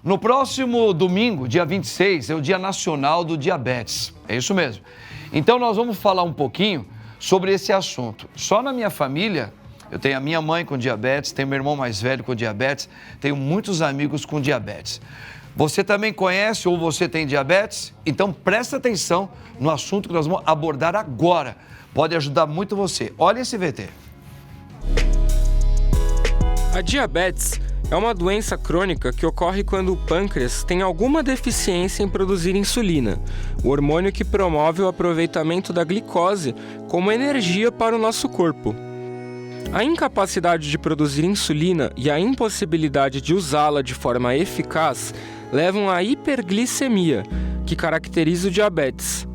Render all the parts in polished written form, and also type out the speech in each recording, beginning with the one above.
No próximo domingo, dia 26, é o Dia Nacional do Diabetes. É isso mesmo. Então, nós vamos falar um pouquinho sobre esse assunto. Só na minha família, eu tenho a minha mãe com diabetes, tenho meu irmão mais velho com diabetes, tenho muitos amigos com diabetes. Você também conhece ou você tem diabetes? Então, presta atenção no assunto que nós vamos abordar agora. Pode ajudar muito você. Olha esse VT. A diabetes é uma doença crônica que ocorre quando o pâncreas tem alguma deficiência em produzir insulina, o hormônio que promove o aproveitamento da glicose como energia para o nosso corpo. A incapacidade de produzir insulina e a impossibilidade de usá-la de forma eficaz levam à hiperglicemia, que caracteriza o diabetes.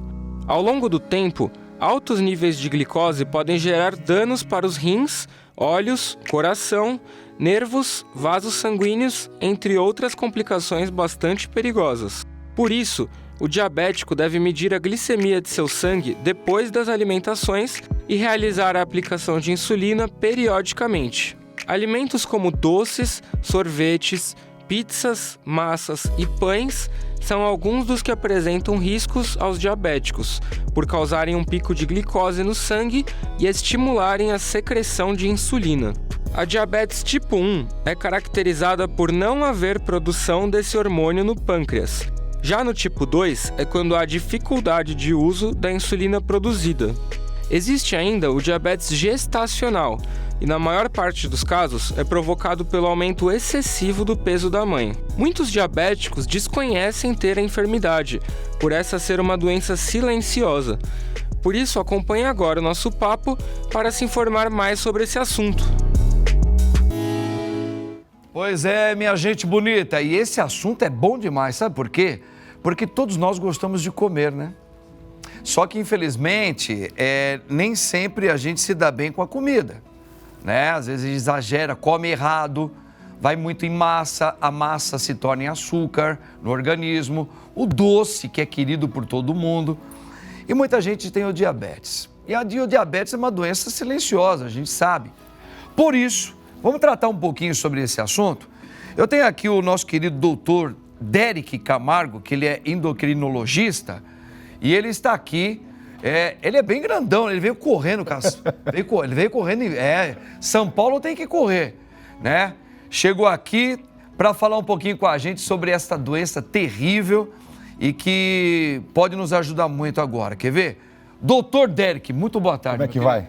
Ao longo do tempo, altos níveis de glicose podem gerar danos para os rins, olhos, coração, nervos, vasos sanguíneos, entre outras complicações bastante perigosas. Por isso, o diabético deve medir a glicemia de seu sangue depois das alimentações e realizar a aplicação de insulina periodicamente. Alimentos como doces, sorvetes, pizzas, massas e pães são alguns dos que apresentam riscos aos diabéticos, por causarem um pico de glicose no sangue e estimularem a secreção de insulina. A diabetes tipo 1 é caracterizada por não haver produção desse hormônio no pâncreas. Já no tipo 2 é quando há dificuldade de uso da insulina produzida. Existe ainda o diabetes gestacional, e na maior parte dos casos é provocado pelo aumento excessivo do peso da mãe. Muitos diabéticos desconhecem ter a enfermidade, por essa ser uma doença silenciosa. Por isso, acompanhe agora o nosso papo para se informar mais sobre esse assunto. Pois é, minha gente bonita, e esse assunto é bom demais, sabe por quê? Porque todos nós gostamos de comer, né? Só que, infelizmente, nem sempre a gente se dá bem com a comida, né? Às vezes exagera, come errado, vai muito em massa, a massa se torna em açúcar no organismo, o doce, que é querido por todo mundo, e muita gente tem o diabetes. E o diabetes é uma doença silenciosa, a gente sabe. Por isso, vamos tratar um pouquinho sobre esse assunto. Eu tenho aqui o nosso querido doutor Derek Camargo, que ele é endocrinologista, e ele está aqui, ele é bem grandão, ele veio correndo, ele veio correndo, São Paulo tem que correr, né? Chegou aqui para falar um pouquinho com a gente sobre esta doença terrível e que pode nos ajudar muito agora, quer ver? Doutor Derek, muito boa tarde. Como é que vai?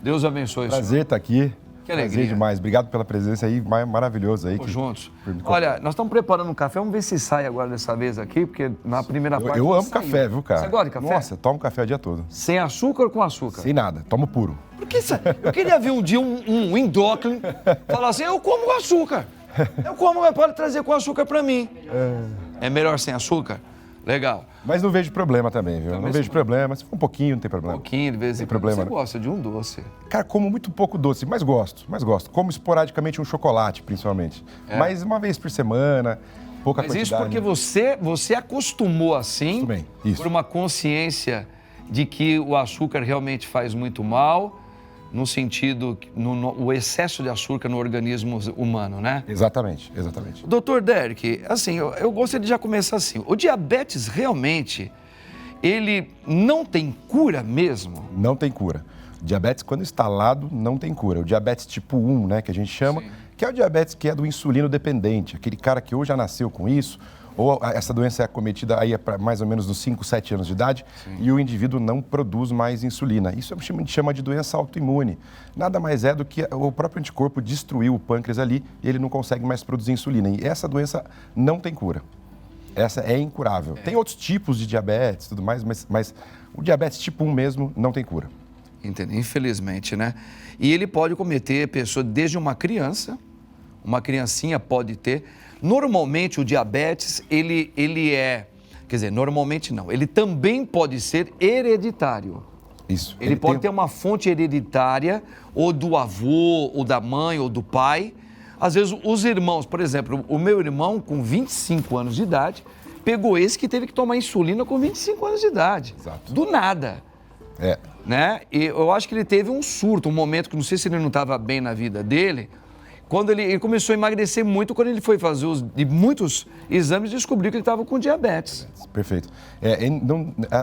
Deus abençoe. Prazer estar aqui. Que alegria. Prazer demais. Obrigado pela presença aí, maravilhoso aí. Juntos. Olha, nós estamos preparando um café, vamos ver se sai agora dessa vez aqui, porque na primeira parte... Eu amo café, viu, cara? Você gosta de café? Nossa, eu tomo café o dia todo. Sem açúcar ou com açúcar? Sem nada, tomo puro. Porque eu queria ver um dia um endócrino falar assim, eu como com açúcar. Pode trazer com açúcar pra mim. É melhor sem açúcar? Legal. Mas não vejo problema também, viu? Não vejo problema. Se for um pouquinho, não tem problema. Um pouquinho, de vez em quando. Você gosta de um doce? Cara, como muito pouco doce, mas gosto. Como esporadicamente um chocolate, principalmente. Mas uma vez por semana, pouca quantidade. Mas isso porque você acostumou assim, Acostumei, isso. Por uma consciência de que o açúcar realmente faz muito mal, no sentido, o excesso de açúcar no organismo humano, né? Exatamente. Doutor Derek, assim, eu gostaria de já começar assim. O diabetes realmente, ele não tem cura mesmo? Não tem cura. O diabetes, quando instalado, não tem cura. O diabetes tipo 1, né, que a gente chama, que é o diabetes que é do insulino dependente. Aquele cara que ou já nasceu com isso, ou essa doença é acometida aí para mais ou menos dos 5, 7 anos de idade, e o indivíduo não produz mais insulina. Isso a gente chama de doença autoimune. Nada mais é do que o próprio anticorpo destruiu o pâncreas ali e ele não consegue mais produzir insulina. E essa doença não tem cura. Essa é incurável. Tem outros tipos de diabetes e tudo mais, mas o diabetes tipo 1 mesmo não tem cura. Entendo, infelizmente, né? E ele pode cometer pessoa desde uma criancinha pode ter. Normalmente o diabetes, ele normalmente não, ele também pode ser hereditário. Isso. Ele pode ter uma fonte hereditária, ou do avô, ou da mãe, ou do pai. Às vezes os irmãos, por exemplo, o meu irmão com 25 anos de idade, pegou esse que teve que tomar insulina com 25 anos de idade. Exato. Do nada. Né? E eu acho que ele teve um surto, um momento que não sei se ele não estava bem na vida dele, quando ele começou a emagrecer muito, quando ele foi fazer muitos exames, descobriu que ele estava com diabetes. Perfeito.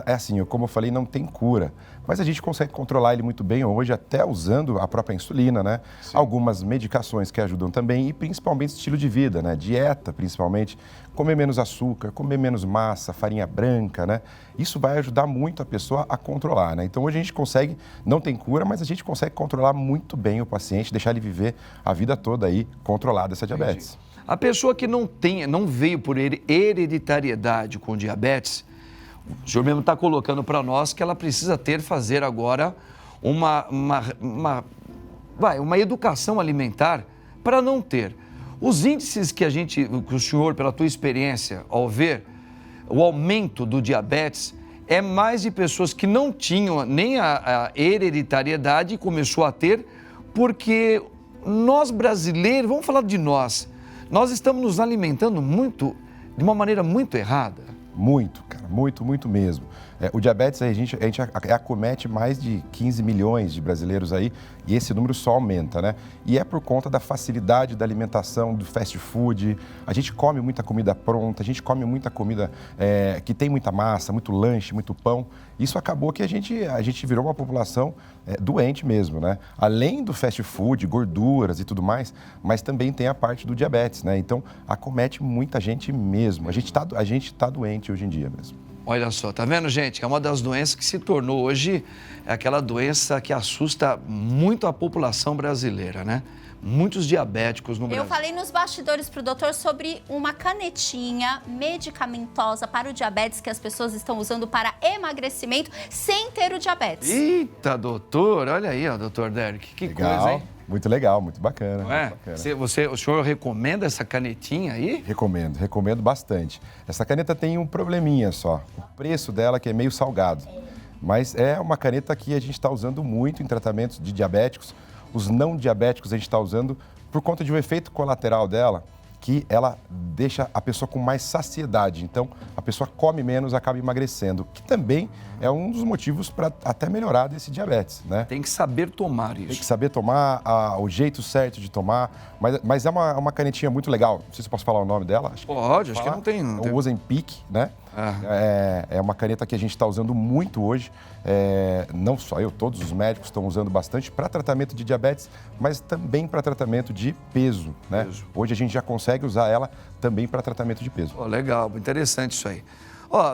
Assim, como eu falei, não tem cura. Mas a gente consegue controlar ele muito bem hoje, até usando a própria insulina, né? Sim. Algumas medicações que ajudam também e principalmente estilo de vida, né? Dieta, principalmente. Comer menos açúcar, comer menos massa, farinha branca, né? Isso vai ajudar muito a pessoa a controlar, né? Então hoje a gente consegue, não tem cura, mas a gente consegue controlar muito bem o paciente, deixar ele viver a vida toda aí controlada essa diabetes. Entendi. A pessoa que não veio por hereditariedade com diabetes, o senhor mesmo está colocando para nós que ela precisa fazer agora uma educação alimentar para não ter. Os índices que o senhor, pela tua experiência, ao ver o aumento do diabetes, é mais de pessoas que não tinham nem a hereditariedade e começou a ter, porque nós brasileiros, vamos falar de nós estamos nos alimentando de uma maneira muito errada. Muito, cara, muito mesmo. O diabetes, a gente acomete mais de 15 milhões de brasileiros aí e esse número só aumenta, né? E é por conta da facilidade da alimentação, do fast food. A gente come muita comida pronta, a gente come muita comida que tem muita massa, muito lanche, muito pão. Isso acabou que a gente virou uma população doente mesmo, né? Além do fast food, gorduras e tudo mais, mas também tem a parte do diabetes, né? Então, acomete muita gente mesmo. A gente tá doente hoje em dia mesmo. Olha só, tá vendo, gente? É uma das doenças que se tornou hoje aquela doença que assusta muito a população brasileira, né? Muitos diabéticos no Brasil. Eu falei nos bastidores pro doutor sobre uma canetinha medicamentosa para o diabetes que as pessoas estão usando para emagrecimento sem ter o diabetes. Eita, doutor, olha aí, ó, doutor Derek, que legal. Coisa, hein? Muito legal, muito bacana. Não é? Bacana. O senhor recomenda essa canetinha aí? Recomendo bastante. Essa caneta tem um probleminha só, o preço dela que é meio salgado. Mas é uma caneta que a gente está usando muito em tratamentos de diabéticos. Os não diabéticos a gente está usando por conta de um efeito colateral dela, que ela deixa a pessoa com mais saciedade. Então, a pessoa come menos, acaba emagrecendo, que também é um dos motivos para até melhorar desse diabetes, né? Tem que saber tomar isso. Tem que saber tomar, o jeito certo de tomar, mas é uma canetinha muito legal. Não sei se eu posso falar o nome dela. Pode, acho que não tem. É o Ozempic, né? É uma caneta que a gente está usando muito hoje. Não só eu, todos os médicos estão usando bastante para tratamento de diabetes, mas também para tratamento de peso, né? Hoje a gente já consegue usar ela também para tratamento de peso. Legal, interessante isso aí.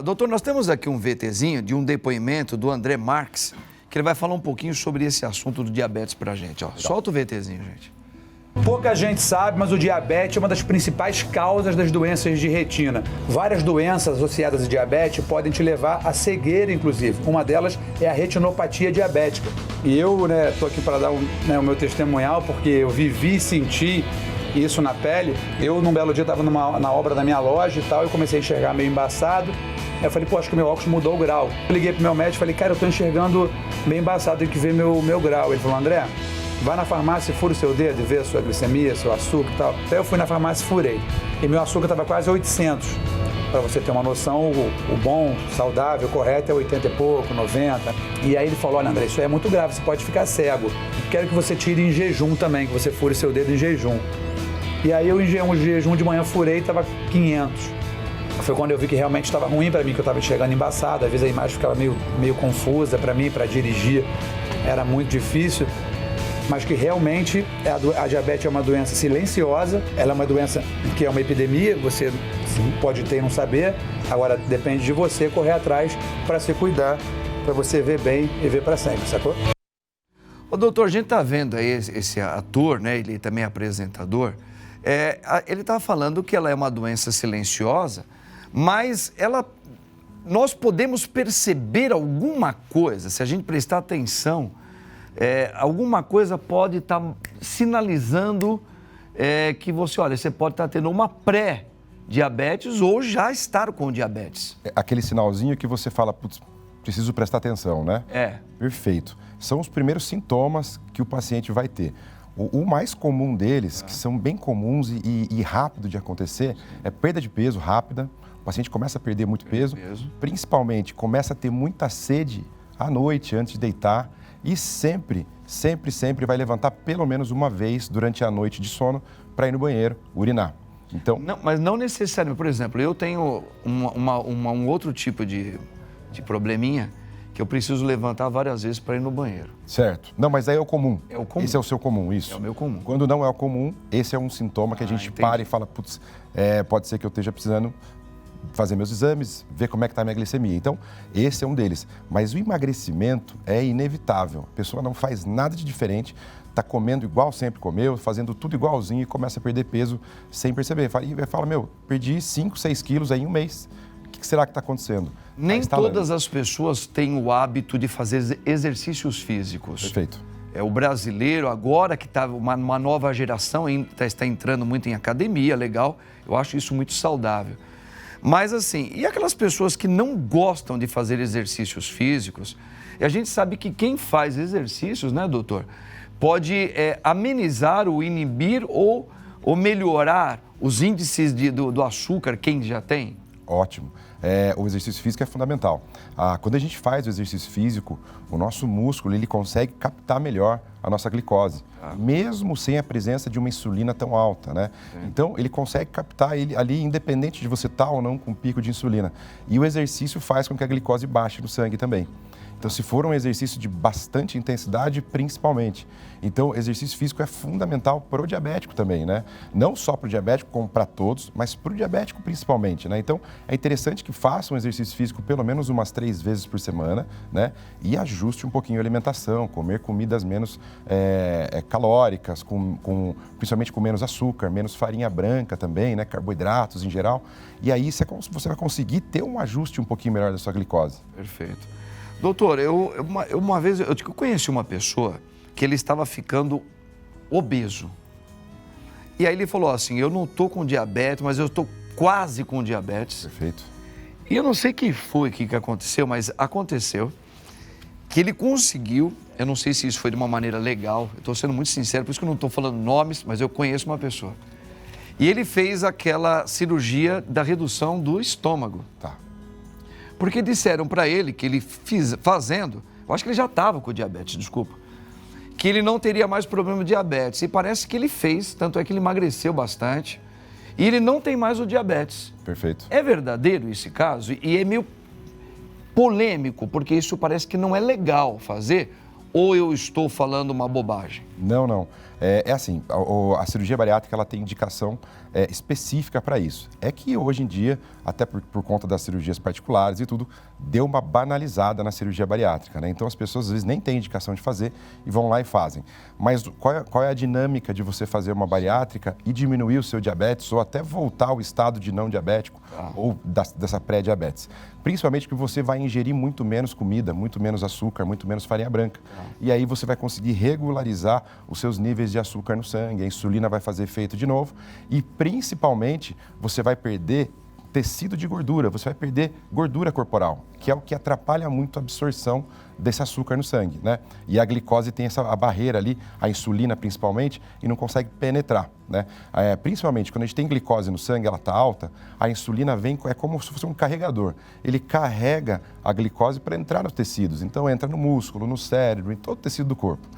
Doutor, nós temos aqui um VTzinho de um depoimento do André Marques, que ele vai falar um pouquinho sobre esse assunto do diabetes para a gente. Solta o VTzinho, gente. Pouca gente sabe, mas o diabetes é uma das principais causas das doenças de retina. Várias doenças associadas ao diabetes podem te levar à cegueira, inclusive. Uma delas é a retinopatia diabética. E eu, estou aqui para dar o meu testemunhal, porque eu vivi e senti isso na pele. Eu, num belo dia, estava na obra da minha loja e tal, eu comecei a enxergar meio embaçado. Aí eu falei, acho que meu óculos mudou o grau. Eu liguei pro meu médico e falei, cara, eu estou enxergando meio embaçado, tenho que ver meu grau. Ele falou, André, vai na farmácia e fura o seu dedo e vê a sua glicemia, seu açúcar e tal. Até eu fui na farmácia e furei. E meu açúcar estava quase 800. Para você ter uma noção, o bom, saudável, correto é 80 e pouco, 90. E aí ele falou, olha, André, isso é muito grave, você pode ficar cego. Quero que você tire em jejum também, que você fure seu dedo em jejum. E aí eu em jejum de manhã furei e estava 500. Foi quando eu vi que realmente estava ruim para mim, que eu estava enxergando embaçado. Às vezes a imagem ficava meio confusa para mim, para dirigir. Era muito difícil. Mas que realmente a diabetes é uma doença silenciosa, ela é uma doença que é uma epidemia, você pode ter e não saber, agora depende de você correr atrás para se cuidar, para você ver bem e ver para sempre, sacou? Doutor, a gente está vendo aí esse ator, né, ele também é apresentador, ele está falando que ela é uma doença silenciosa, mas nós podemos perceber alguma coisa, se a gente prestar atenção, alguma coisa pode estar sinalizando que você pode estar tendo uma pré-diabetes ou já estar com diabetes. Aquele sinalzinho que você fala, putz, preciso prestar atenção, né? Perfeito. São os primeiros sintomas que o paciente vai ter. O mais comum deles, que são bem comuns e rápido de acontecer, é perda de peso rápida. O paciente começa a perder muito peso, principalmente começa a ter muita sede à noite, antes de deitar. E sempre vai levantar pelo menos uma vez durante a noite de sono para ir no banheiro, urinar. Então, Não, mas não necessariamente. Por exemplo, eu tenho um outro tipo de probleminha que eu preciso levantar várias vezes para ir no banheiro. certo. Não, mas aí é o comum. É o comum. Esse é o seu comum, isso. É o meu comum. Quando não é o comum, esse é um sintoma que a gente entendi. para e fala, putz, pode ser que eu esteja precisando fazer meus exames, ver como é que está a minha glicemia. Então, esse é um deles. Mas o emagrecimento é inevitável. A pessoa não faz nada de diferente, está comendo igual sempre comeu, fazendo tudo igualzinho e começa a perder peso sem perceber. E fala, perdi 5, 6 quilos aí em um mês. O que será que está acontecendo? Nem Tá instalando. todas as pessoas têm o hábito de fazer exercícios físicos. Perfeito. O brasileiro, agora que está uma nova geração, está entrando muito em academia, legal. Eu acho isso muito saudável. Mas assim, e aquelas pessoas que não gostam de fazer exercícios físicos? E a gente sabe que quem faz exercícios, né, doutor, pode amenizar ou inibir ou melhorar os índices do açúcar, quem já tem? Ótimo. O exercício físico é fundamental. Quando a gente faz o exercício físico, o nosso músculo ele consegue captar melhor a nossa glicose, mesmo sem a presença de uma insulina tão alta, né? Então, ele consegue captar ele ali, independente de você estar ou não com pico de insulina. E o exercício faz com que a glicose baixe no sangue também. Então, se for um exercício de bastante intensidade, principalmente. Então, exercício físico é fundamental para o diabético também, né? Não só para o diabético, como para todos, mas para o diabético principalmente, né? Então, é interessante que faça um exercício físico pelo menos umas 3 vezes por semana, né? E ajuste um pouquinho a alimentação, comer comidas menos calóricas, principalmente com menos açúcar, menos farinha branca também, né? Carboidratos em geral. E aí você vai conseguir ter um ajuste um pouquinho melhor da sua glicose. Perfeito. Doutor, uma vez eu conheci uma pessoa que ele estava ficando obeso. E aí ele falou assim, eu não estou com diabetes, mas eu estou quase com diabetes. Perfeito. E eu não sei o que aconteceu, mas aconteceu que ele conseguiu, eu não sei se isso foi de uma maneira legal, eu estou sendo muito sincero, por isso que eu não estou falando nomes, mas eu conheço uma pessoa. E ele fez aquela cirurgia da redução do estômago. Tá. Porque disseram para ele que ele fazendo, eu acho que ele já estava com diabetes, desculpa, que ele não teria mais problema de diabetes. E parece que ele fez, tanto é que ele emagreceu bastante, e ele não tem mais o diabetes. Perfeito. É verdadeiro esse caso? E é meio polêmico, porque isso parece que não é legal fazer, ou eu estou falando uma bobagem? Não. É assim, a cirurgia bariátrica ela tem indicação específica para isso. É que hoje em dia, até por conta das cirurgias particulares e tudo, deu uma banalizada na cirurgia bariátrica, né? Então as pessoas às vezes nem têm indicação de fazer e vão lá e fazem. Mas qual é a dinâmica de você fazer uma bariátrica e diminuir o seu diabetes ou até voltar ao estado de não diabético ou dessa pré-diabetes? Principalmente porque você vai ingerir muito menos comida, muito menos açúcar, muito menos farinha branca. E aí você vai conseguir regularizar os seus níveis de açúcar no sangue, a insulina vai fazer efeito de novo e principalmente você vai perder tecido de gordura, você vai perder gordura corporal, que é o que atrapalha muito a absorção desse açúcar no sangue, né? E a glicose tem a barreira ali, a insulina principalmente, e não consegue penetrar, né? Principalmente quando a gente tem glicose no sangue, ela está alta, a insulina vem, é como se fosse um carregador. Ele carrega a glicose para entrar nos tecidos, então entra no músculo, no cérebro, em todo o tecido do corpo.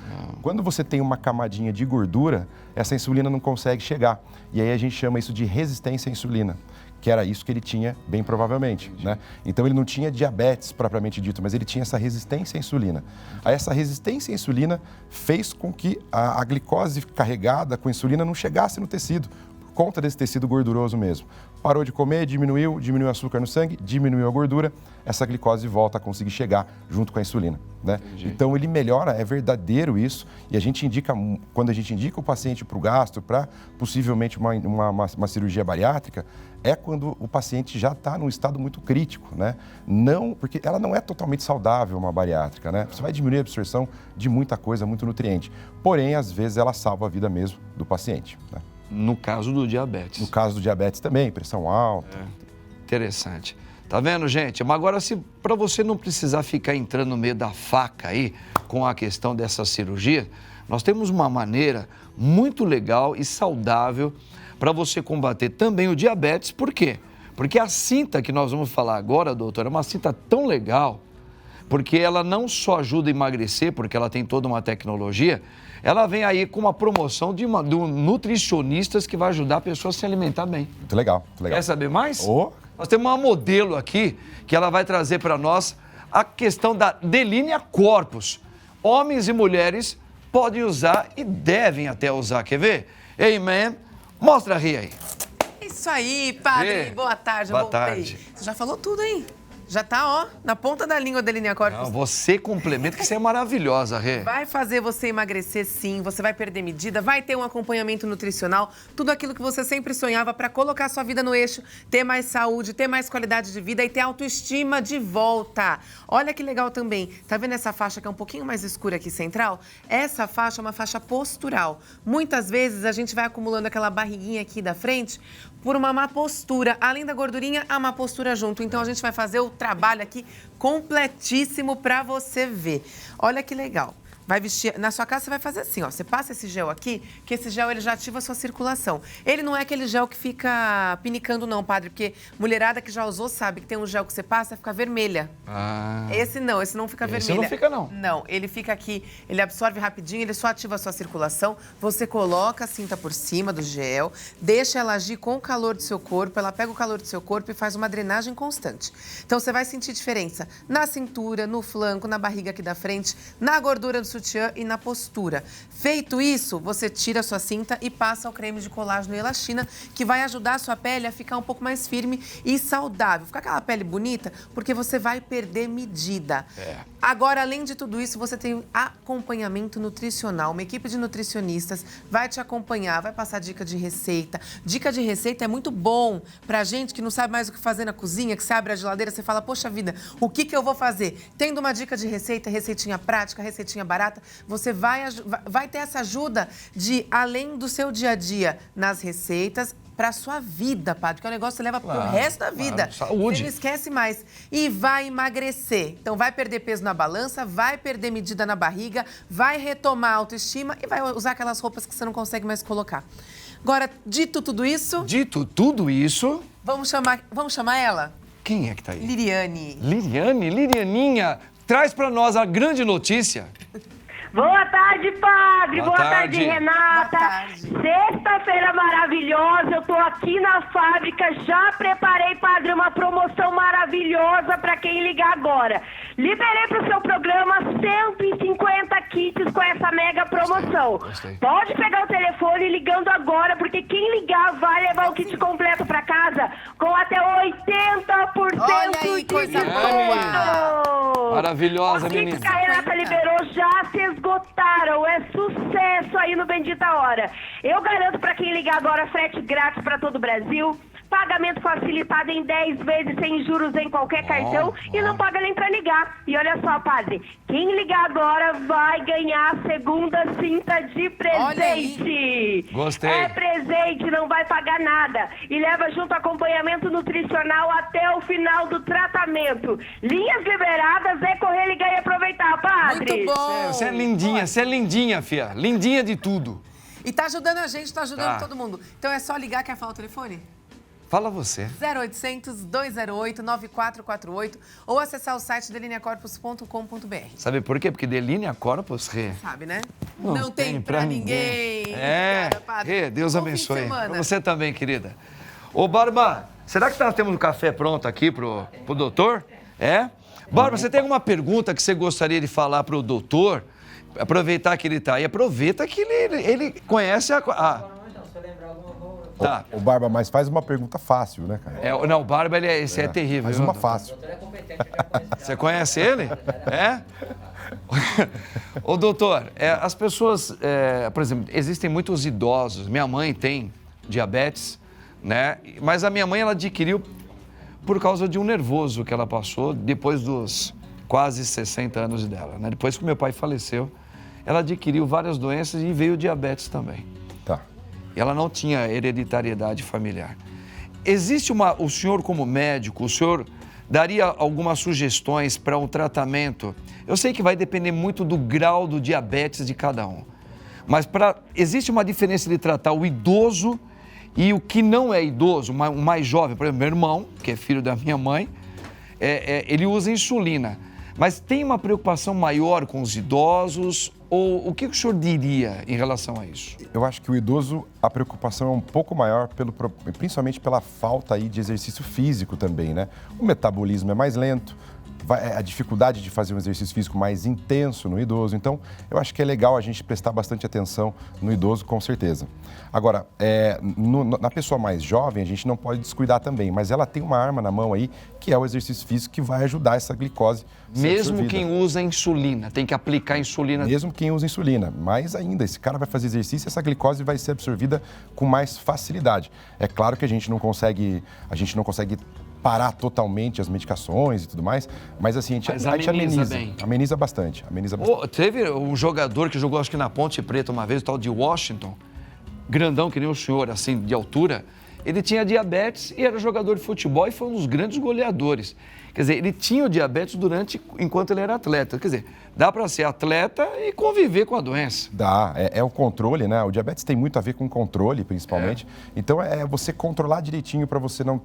Quando você tem uma camadinha de gordura, essa insulina não consegue chegar. E aí a gente chama isso de resistência à insulina, que era isso que ele tinha, bem provavelmente, né? Então ele não tinha diabetes propriamente dito, mas ele tinha essa resistência à insulina. Aí essa resistência à insulina fez com que a glicose carregada com insulina não chegasse no tecido, por conta desse tecido gorduroso mesmo. Parou de comer, diminuiu o açúcar no sangue, diminuiu a gordura, essa glicose volta a conseguir chegar junto com a insulina, né? Então ele melhora, é verdadeiro isso, e a gente indica, quando a gente indica o paciente para o gastro, para possivelmente uma cirurgia bariátrica, é quando o paciente já está num estado muito crítico, né? Não, porque ela não é totalmente saudável, uma bariátrica, né? Você vai diminuir a absorção de muita coisa, muito nutriente. Porém, às vezes, ela salva a vida mesmo do paciente, né? No caso do diabetes. No caso do diabetes também, pressão alta. Interessante. Tá vendo, gente? Mas agora, para você não precisar ficar entrando no meio da faca aí com a questão dessa cirurgia, nós temos uma maneira muito legal e saudável para você combater também o diabetes. Por quê? Porque a cinta que nós vamos falar agora, doutora, é uma cinta tão legal porque ela não só ajuda a emagrecer, porque ela tem toda uma tecnologia, ela vem aí com uma promoção de nutricionistas que vai ajudar a pessoa a se alimentar bem. Muito legal, muito legal. Quer saber mais? Oh. Nós temos uma modelo aqui que ela vai trazer para nós a questão da Delinea Corpus. Homens e mulheres podem usar e devem até usar. Quer ver? Ei, man, mostra a Ria aí. Isso aí, padre. Boa tarde, eu Boa voltei. tarde. Você já falou tudo, hein? Já tá, ó, na ponta da língua da Delinea Corpus. Não, você complementa que você é maravilhosa, Rê. Vai fazer você emagrecer, sim. Você vai perder medida, vai ter um acompanhamento nutricional, tudo aquilo que você sempre sonhava para colocar sua vida no eixo, ter mais saúde, ter mais qualidade de vida e ter autoestima de volta. Olha que legal também. Tá vendo essa faixa que é um pouquinho mais escura aqui, central? Essa faixa é uma faixa postural. Muitas vezes a gente vai acumulando aquela barriguinha aqui da frente por uma má postura. Além da gordurinha, a má postura junto. Então a gente vai fazer o trabalho aqui completíssimo para você ver. Olha que legal. Vai vestir, na sua casa você vai fazer assim, ó, você passa esse gel aqui, que esse gel ele já ativa a sua circulação. Ele não é aquele gel que fica pinicando não, padre, porque mulherada que já usou sabe que tem um gel que você passa, fica vermelha. Esse não fica vermelha. Esse não fica não. Não, ele fica aqui, ele absorve rapidinho, ele só ativa a sua circulação, você coloca a cinta por cima do gel, deixa ela agir com o calor do seu corpo, ela pega o calor do seu corpo e faz uma drenagem constante. Então você vai sentir diferença na cintura, no flanco, na barriga aqui da frente, na gordura do sutiã e na postura. Feito isso, você tira a sua cinta e passa o creme de colágeno e elastina, que vai ajudar a sua pele a ficar um pouco mais firme e saudável. Ficar aquela pele bonita, porque você vai perder medida. Agora, além de tudo isso, você tem acompanhamento nutricional. Uma equipe de nutricionistas vai te acompanhar, vai passar dica de receita. Dica de receita é muito bom pra gente que não sabe mais o que fazer na cozinha, que você abre a geladeira, você fala, poxa vida, o que eu vou fazer? Tendo uma dica de receita, receitinha prática, receitinha barata, você vai ter essa ajuda de, além do seu dia a dia nas receitas, para a sua vida, padre, que é um negócio que você leva para o resto da vida. Saúde. Você não esquece mais. E vai emagrecer. Então, vai perder peso na balança, vai perder medida na barriga, vai retomar a autoestima e vai usar aquelas roupas que você não consegue mais colocar. Agora, dito tudo isso... Dito tudo isso... Vamos chamar ela? Quem é que tá aí? Liriane. Lirianinha, traz para nós a grande notícia. Boa tarde, padre. Boa tarde, Renata. Boa tarde. Sexta-feira maravilhosa. Eu tô aqui na fábrica. Já preparei, padre, uma promoção maravilhosa para quem ligar agora. Liberei pro seu programa 150 kits com essa mega promoção. Gostei. Pode pegar o telefone ligando agora, porque quem ligar vai levar o kit completo para casa com até 80% Olha aí, de coisa desconto. Maravilhosa, Os kits menina. que a Renata liberou já se esgotaram. É sucesso aí no Bendita Hora. Eu garanto para quem ligar agora frete grátis para todo o Brasil. Pagamento facilitado em 10 vezes sem juros em qualquer cartão e não paga nem para ligar. E olha só, padre, quem ligar agora vai ganhar a segunda cinta de presente. Gostei. É presente, não vai pagar nada. E leva junto acompanhamento nutricional até o final do tratamento. Linhas liberadas, é correr, ligar e aproveitar, padre. Muito bom. Você é lindinha, fia. Lindinha de tudo. E tá ajudando a gente, tá ajudando Tá. todo mundo. Então é só ligar, quer falar o telefone? Fala você. 0800 208 9448 ou acessar o site delineacorpus.com.br. Sabe por quê? Porque Delinea Corpus, Rê. Sabe, né? Não tem pra ninguém. É, Obrigada, padre. Rê, Deus Bom fim de abençoe. semana. Pra você também, querida. Ô, Barba, será que nós temos um café pronto aqui pro doutor? É? Barba, você tem alguma pergunta que você gostaria de falar pro doutor? Aproveitar que ele tá aí. Aproveita que ele conhece a... Tá. O Barba, mas faz uma pergunta fácil, né, cara? Não, o Barba, esse é terrível. Faz viu, uma doutor? fácil. Você conhece ele? É? Ô, doutor, as pessoas, por exemplo, existem muitos idosos. Minha mãe tem diabetes, né? Mas a minha mãe, ela adquiriu por causa de um nervoso que ela passou depois dos quase 60 anos dela, né? Depois que meu pai faleceu, ela adquiriu várias doenças e veio diabetes também. Tá. E ela não tinha hereditariedade familiar. O senhor como médico, o senhor daria algumas sugestões para um tratamento? Eu sei que vai depender muito do grau do diabetes de cada um. Mas existe uma diferença de tratar o idoso e o que não é idoso, o mais jovem. Por exemplo, meu irmão, que é filho da minha mãe, ele usa insulina. Mas tem uma preocupação maior com os idosos? Ou o que o senhor diria em relação a isso? Eu acho que o idoso, a preocupação é um pouco maior, principalmente pela falta aí de exercício físico também, né? O metabolismo é mais lento, a dificuldade de fazer um exercício físico mais intenso no idoso. Então, eu acho que é legal a gente prestar bastante atenção no idoso, com certeza. Agora, na pessoa mais jovem, a gente não pode descuidar também, mas ela tem uma arma na mão aí, que é o exercício físico, que vai ajudar essa glicose a ser Mesmo absorvida. quem usa insulina, tem que aplicar insulina. Mesmo quem usa insulina. Mais ainda, esse cara vai fazer exercício e essa glicose vai ser absorvida com mais facilidade. É claro que a gente não consegue parar totalmente as medicações e tudo mais, mas assim, a gente ameniza bastante. Teve um jogador que jogou, acho que na Ponte Preta uma vez, o tal de Washington, grandão que nem o senhor, assim, de altura. Ele tinha diabetes e era jogador de futebol e foi um dos grandes goleadores. Quer dizer, ele tinha o diabetes enquanto ele era atleta. Quer dizer, dá para ser atleta e conviver com a doença. Dá, é o controle, né? O diabetes tem muito a ver com controle, principalmente. Então, é você controlar direitinho para você não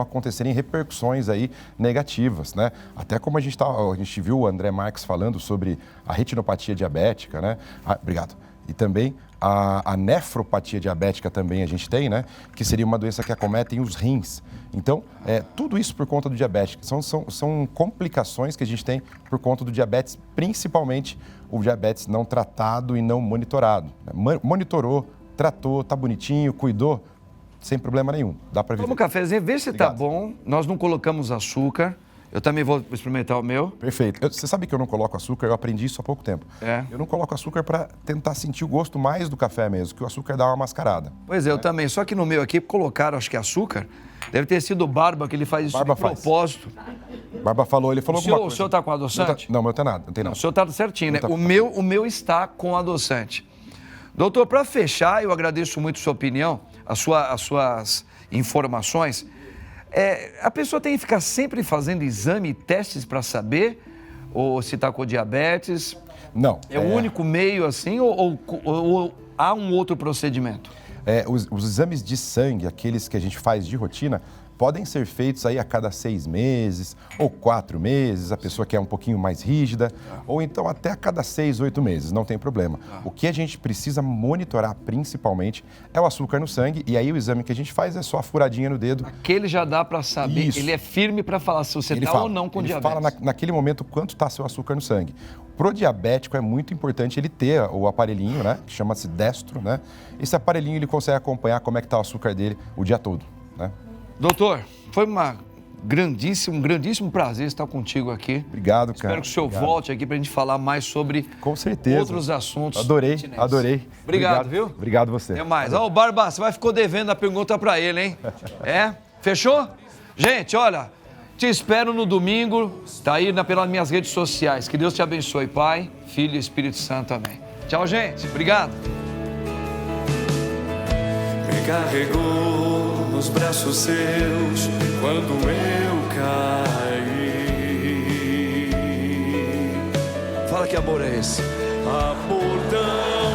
acontecerem repercussões aí negativas, né? Até como a gente viu o André Marques falando sobre a retinopatia diabética, né? Obrigado. E também a nefropatia diabética também a gente tem, né? Que seria uma doença que acomete os rins. Então, tudo isso por conta do diabetes. São complicações que a gente tem por conta do diabetes, principalmente o diabetes não tratado e não monitorado. Monitorou, tratou, tá bonitinho, cuidou, sem problema nenhum. Dá para viver. Toma um cafezinho, vê se tá bom. Nós não colocamos açúcar. Eu também vou experimentar o meu. Perfeito. Você sabe que eu não coloco açúcar, eu aprendi isso há pouco tempo. Eu não coloco açúcar para tentar sentir o gosto mais do café mesmo, que o açúcar dá uma mascarada. Pois é, eu também. Só que no meu aqui colocaram, acho que açúcar. Deve ter sido o Barba que ele faz isso de propósito. Barba falou alguma coisa. O senhor tá com adoçante? Não, o meu tá nada, não tem nada. O senhor tá certinho, né? O meu está com adoçante. Doutor, para fechar, eu agradeço muito a sua opinião, as suas informações. A pessoa tem que ficar sempre fazendo exame e testes para saber ou se está com diabetes? Não. É o único meio assim ou há um outro procedimento? Os exames de sangue, aqueles que a gente faz de rotina, podem ser feitos aí a cada 6 meses ou 4 meses, a pessoa que é um pouquinho mais rígida, ou então até a cada 6, 8 meses, não tem problema. O que a gente precisa monitorar principalmente é o açúcar no sangue, e aí o exame que a gente faz é só a furadinha no dedo. Aquele já dá para saber, ele é firme para falar se você está ou não com diabetes. Ele fala naquele momento quanto está seu açúcar no sangue. Pro diabético é muito importante ele ter o aparelhinho, né, que chama-se destro, né? Esse aparelhinho ele consegue acompanhar como é que está o açúcar dele o dia todo, né? Doutor, foi um grandíssimo prazer estar contigo aqui. Obrigado, cara. Espero que o senhor volte aqui para a gente falar mais sobre outros assuntos. Adorei. Obrigado, viu? Obrigado você. Até mais. Ó, o Barba, você ficou devendo a pergunta para ele, hein? Fechou? Gente, olha, te espero no domingo, tá aí pelas minhas redes sociais. Que Deus te abençoe, Pai, Filho e Espírito Santo, amém. Tchau, gente. Obrigado. Me carregou nos braços seus quando eu caí. Fala que amor é esse. Amor tão